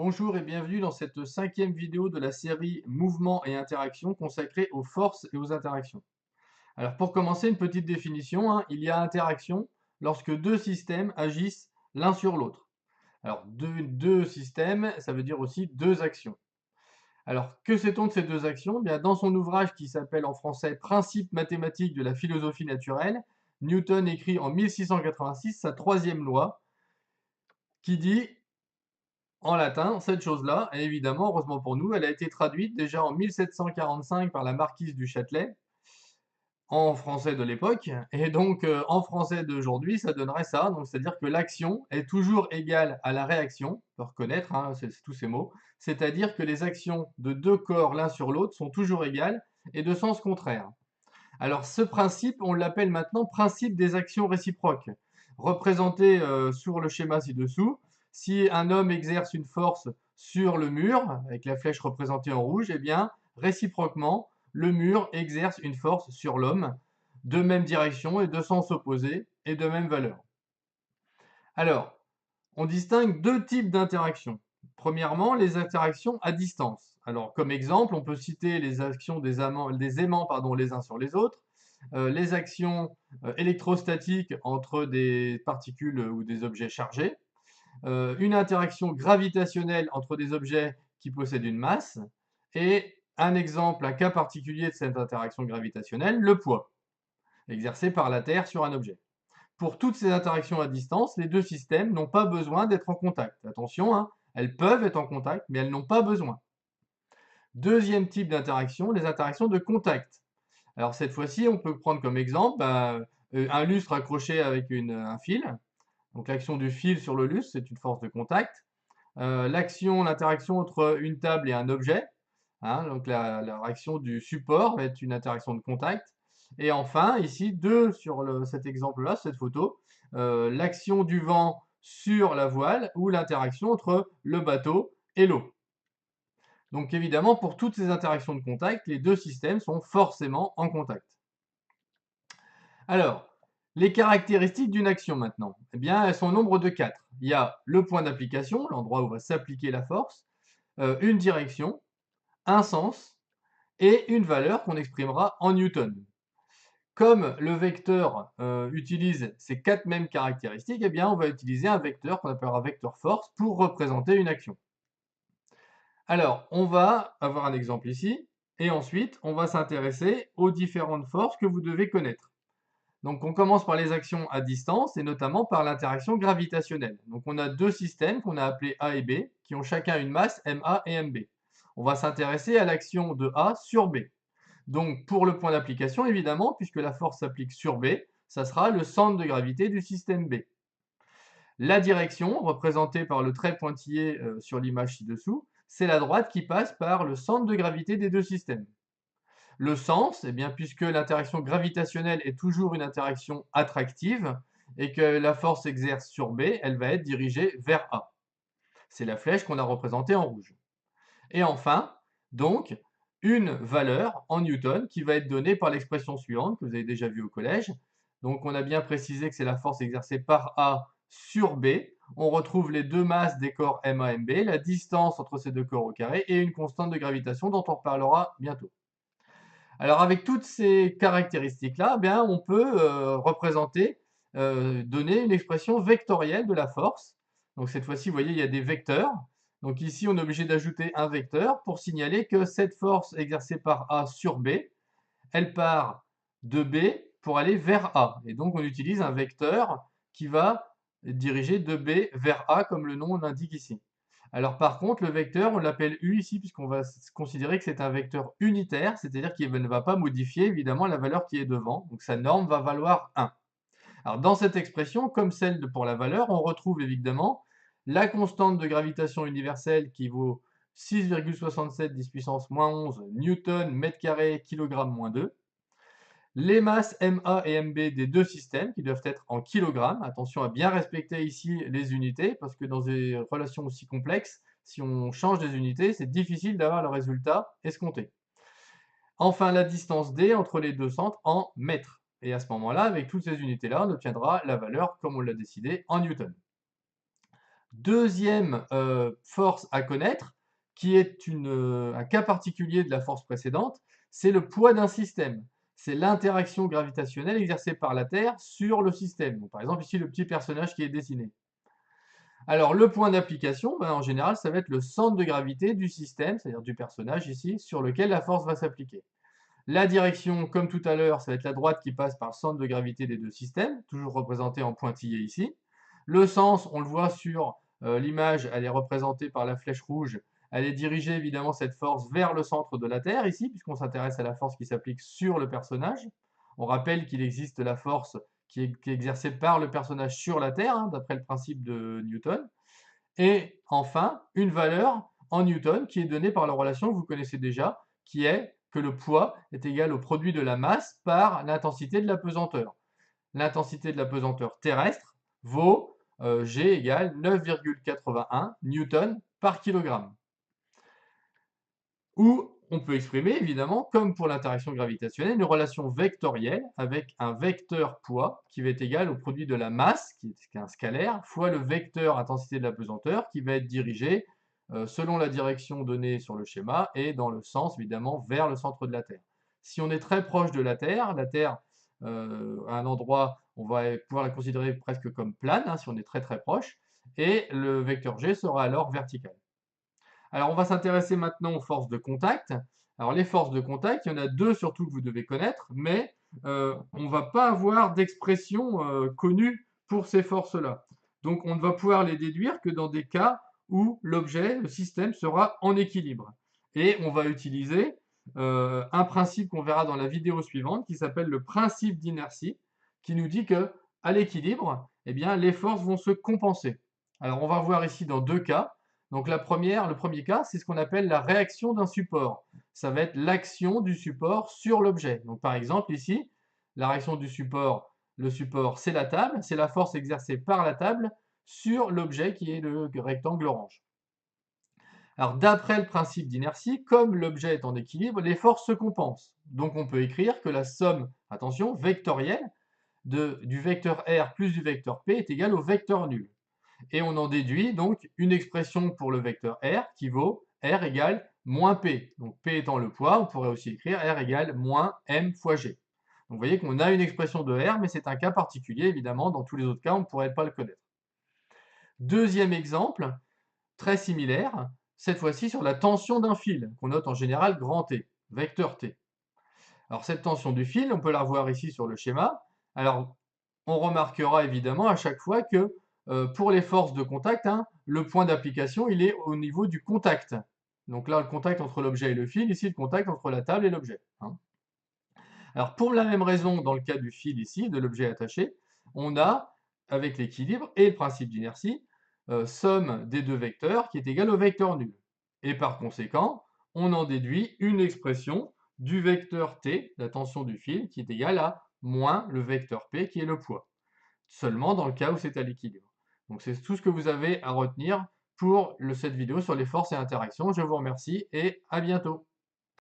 Bonjour et bienvenue dans cette cinquième vidéo de la série Mouvement et Interaction consacrée aux forces et aux interactions. Alors pour commencer, une petite définition, il y a interaction lorsque deux systèmes agissent l'un sur l'autre. Alors deux systèmes, ça veut dire aussi deux actions. Alors que sait-on de ces deux actions? Bien, dans son ouvrage qui s'appelle en français Principes mathématiques de la philosophie naturelle, Newton écrit en 1686 sa troisième loi qui dit en latin, cette chose-là, et évidemment, heureusement pour nous, elle a été traduite déjà en 1745 par la marquise du Châtelet, en français de l'époque, et donc en français d'aujourd'hui, ça donnerait ça, donc c'est-à-dire que l'action est toujours égale à la réaction, faut reconnaître, c'est tous ces mots, c'est-à-dire que les actions de deux corps l'un sur l'autre sont toujours égales et de sens contraire. Alors ce principe, on l'appelle maintenant principe des actions réciproques. Représenté sur le schéma ci-dessous, si un homme exerce une force sur le mur, avec la flèche représentée en rouge, eh bien, réciproquement, le mur exerce une force sur l'homme, de même direction et de sens opposé, et de même valeur. Alors, on distingue deux types d'interactions. Premièrement, les interactions à distance. Alors, comme exemple, on peut citer les actions des aimants les uns sur les autres, les actions électrostatiques entre des particules ou des objets chargés, une interaction gravitationnelle entre des objets qui possèdent une masse, et un exemple, un cas particulier de cette interaction gravitationnelle, le poids, exercé par la Terre sur un objet. Pour toutes ces interactions à distance, les deux systèmes n'ont pas besoin d'être en contact. Attention, elles peuvent être en contact, mais elles n'ont pas besoin. Deuxième type d'interaction, les interactions de contact. Alors cette fois-ci, on peut prendre comme exemple un lustre accroché avec un fil. Donc l'action du fil sur le lustre, c'est une force de contact. L'interaction entre une table et un objet. Donc la réaction du support va être une interaction de contact. Et enfin, ici, cet exemple-là, cette photo, l'action du vent sur la voile ou l'interaction entre le bateau et l'eau. Donc évidemment, pour toutes ces interactions de contact, les deux systèmes sont forcément en contact. Alors, les caractéristiques d'une action maintenant, eh bien, elles sont au nombre de 4. Il y a le point d'application, l'endroit où va s'appliquer la force, une direction, un sens et une valeur qu'on exprimera en newton. Comme le vecteur utilise ces 4 mêmes caractéristiques, eh bien, on va utiliser un vecteur qu'on appellera vecteur force pour représenter une action. Alors, on va avoir un exemple ici, et ensuite, on va s'intéresser aux différentes forces que vous devez connaître. Donc, on commence par les actions à distance, et notamment par l'interaction gravitationnelle. Donc, on a deux systèmes qu'on a appelés A et B, qui ont chacun une masse MA et MB. On va s'intéresser à l'action de A sur B. Donc, pour le point d'application, évidemment, puisque la force s'applique sur B, ça sera le centre de gravité du système B. La direction, représentée par le trait pointillé sur l'image ci-dessous, c'est la droite qui passe par le centre de gravité des deux systèmes. Le sens, eh bien, puisque l'interaction gravitationnelle est toujours une interaction attractive et que la force exerce sur B, elle va être dirigée vers A. C'est la flèche qu'on a représentée en rouge. Et enfin, donc, une valeur en newton qui va être donnée par l'expression suivante que vous avez déjà vue au collège. Donc, on a bien précisé que c'est la force exercée par A sur B. On retrouve les deux masses des corps MA et MB, la distance entre ces deux corps au carré et une constante de gravitation dont on reparlera bientôt. Alors, avec toutes ces caractéristiques-là, eh bien, on peut donner une expression vectorielle de la force. Donc, cette fois-ci, vous voyez, il y a des vecteurs. Donc, ici, on est obligé d'ajouter un vecteur pour signaler que cette force exercée par A sur B, elle part de B pour aller vers A. Et donc, on utilise un vecteur qui va diriger de B vers A, comme le nom l'indique ici. Alors par contre, le vecteur, on l'appelle U ici, puisqu'on va considérer que c'est un vecteur unitaire, c'est-à-dire qu'il ne va pas modifier évidemment la valeur qui est devant, donc sa norme va valoir 1. Alors dans cette expression, comme celle pour la valeur, on retrouve évidemment la constante de gravitation universelle qui vaut 6,67 10 puissance moins 11 newton mètre carré kilogramme moins 2, les masses MA et MB des deux systèmes qui doivent être en kilogrammes. Attention à bien respecter ici les unités parce que dans des relations aussi complexes, si on change des unités, c'est difficile d'avoir le résultat escompté. Enfin, la distance D entre les deux centres en mètres. Et à ce moment-là, avec toutes ces unités-là, on obtiendra la valeur, comme on l'a décidé, en newton. Deuxième force à connaître, qui est un cas particulier de la force précédente, c'est le poids d'un système. C'est l'interaction gravitationnelle exercée par la Terre sur le système. Donc, par exemple, ici, le petit personnage qui est dessiné. Alors, le point d'application, ben, en général, ça va être le centre de gravité du système, c'est-à-dire du personnage ici, sur lequel la force va s'appliquer. La direction, comme tout à l'heure, ça va être la droite qui passe par le centre de gravité des deux systèmes, toujours représenté en pointillé ici. Le sens, on le voit sur l'image, elle est représentée par la flèche rouge. Elle est dirigée évidemment cette force vers le centre de la Terre ici, puisqu'on s'intéresse à la force qui s'applique sur le personnage. On rappelle qu'il existe la force qui est exercée par le personnage sur la Terre, hein, d'après le principe de Newton. Et enfin, une valeur en Newton qui est donnée par la relation que vous connaissez déjà, qui est que le poids est égal au produit de la masse par l'intensité de la pesanteur. L'intensité de la pesanteur terrestre vaut G égale 9,81 newton par kilogramme. Ou on peut exprimer, évidemment, comme pour l'interaction gravitationnelle, une relation vectorielle avec un vecteur poids qui va être égal au produit de la masse, qui est un scalaire, fois le vecteur intensité de la pesanteur, qui va être dirigé selon la direction donnée sur le schéma et dans le sens, évidemment, vers le centre de la Terre. Si on est très proche de la Terre, à un endroit, on va pouvoir la considérer presque comme plane, hein, si on est très très proche, et le vecteur G sera alors vertical. Alors, on va s'intéresser maintenant aux forces de contact. Alors, les forces de contact, il y en a deux surtout que vous devez connaître, mais on ne va pas avoir d'expression connue pour ces forces-là. Donc, on ne va pouvoir les déduire que dans des cas où l'objet, le système, sera en équilibre. Et on va utiliser un principe qu'on verra dans la vidéo suivante qui s'appelle le principe d'inertie, qui nous dit que à l'équilibre, eh bien, les forces vont se compenser. Alors, on va voir ici dans deux cas. Donc le premier cas, c'est ce qu'on appelle la réaction d'un support. Ça va être l'action du support sur l'objet. Donc par exemple ici, la réaction du support, le support c'est la table, c'est la force exercée par la table sur l'objet qui est le rectangle orange. Alors d'après le principe d'inertie, comme l'objet est en équilibre, les forces se compensent. Donc on peut écrire que la somme, attention, vectorielle du vecteur R plus du vecteur P est égale au vecteur nul. Et on en déduit donc une expression pour le vecteur R qui vaut R égale moins P. Donc P étant le poids, on pourrait aussi écrire R égale moins M fois G. Donc vous voyez qu'on a une expression de R, mais c'est un cas particulier, évidemment. Dans tous les autres cas, on ne pourrait pas le connaître. Deuxième exemple, très similaire, cette fois-ci sur la tension d'un fil, qu'on note en général grand T, vecteur T. Alors cette tension du fil, on peut la revoir ici sur le schéma. Alors on remarquera évidemment à chaque fois que pour les forces de contact, hein, le point d'application, il est au niveau du contact. Donc là, le contact entre l'objet et le fil, ici, le contact entre la table et l'objet. Hein. Alors pour la même raison, dans le cas du fil ici, de l'objet attaché, on a, avec l'équilibre et le principe d'inertie, somme des deux vecteurs qui est égale au vecteur nul. Et par conséquent, on en déduit une expression du vecteur t, la tension du fil, qui est égale à moins le vecteur p, qui est le poids. Seulement dans le cas où c'est à l'équilibre. Donc c'est tout ce que vous avez à retenir pour cette vidéo sur les forces et interactions. Je vous remercie et à bientôt.